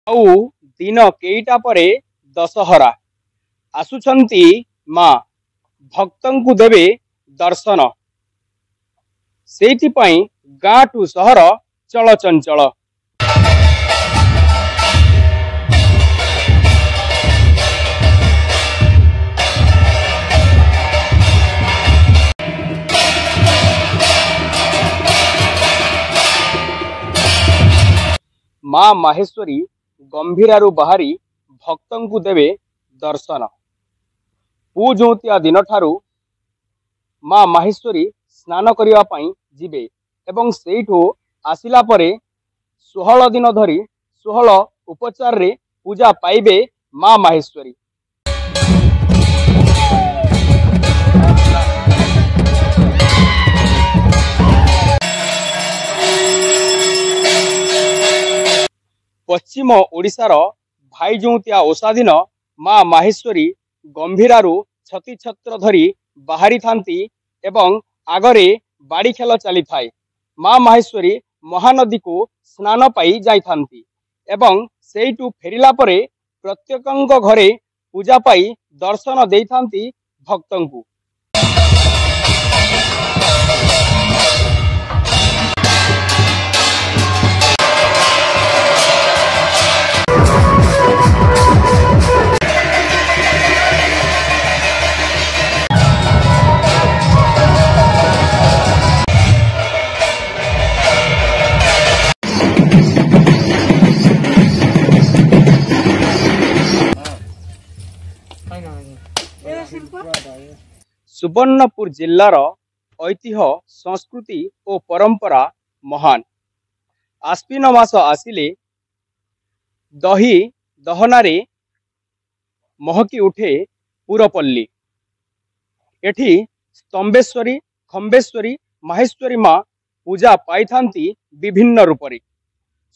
ଆଉ दिन केईटा परे दशहरा आसुछंती माँ भक्तंकु देवे दर्शन सेइथिपाई गाँ टू सहर चलचंचल। माँ माहेश्वरी गंभीरारू बाहरी भक्तंकु देवे दर्शन। पूजौतिया दिन ठारू माँ माहेश्वरी स्नान करिवा पई जिबे एवं सेठू आसिला परे 16 दिन धरी 16 उपचार रे पूजा पाइबे माँ माहेश्वरी। पश्चिम ओडिशार भाईजौतिया ओषा दिन माँ माहेश्वरी गंभीरारू छती छत्र धरी बाहरी थांती एवं आगरे बाड़ी खेल चली थाए। माँ माहेश्वरी महानदी को स्नान पाई जाई थांती एवं सेइटू फेरिला परे प्रत्येकंग घरे पूजा पाई दर्शन देई थांती भक्तंकु। सुवर्णपुर जिल्लार ऐतिह्य संस्कृति और परंपरा महान। आश्विन मास आसिले दही दहनारे महकी उठे पुरपल्ली। एठी स्तंभेश्वरी खंबेश्वरी माहेश्वरी माँ पूजा पाई थांती विभिन्न रूपरे।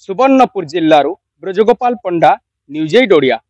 सुवर्णपुर जिल्लारू ब्रजगोपाल पंडा, न्यूज 8 ओडिया।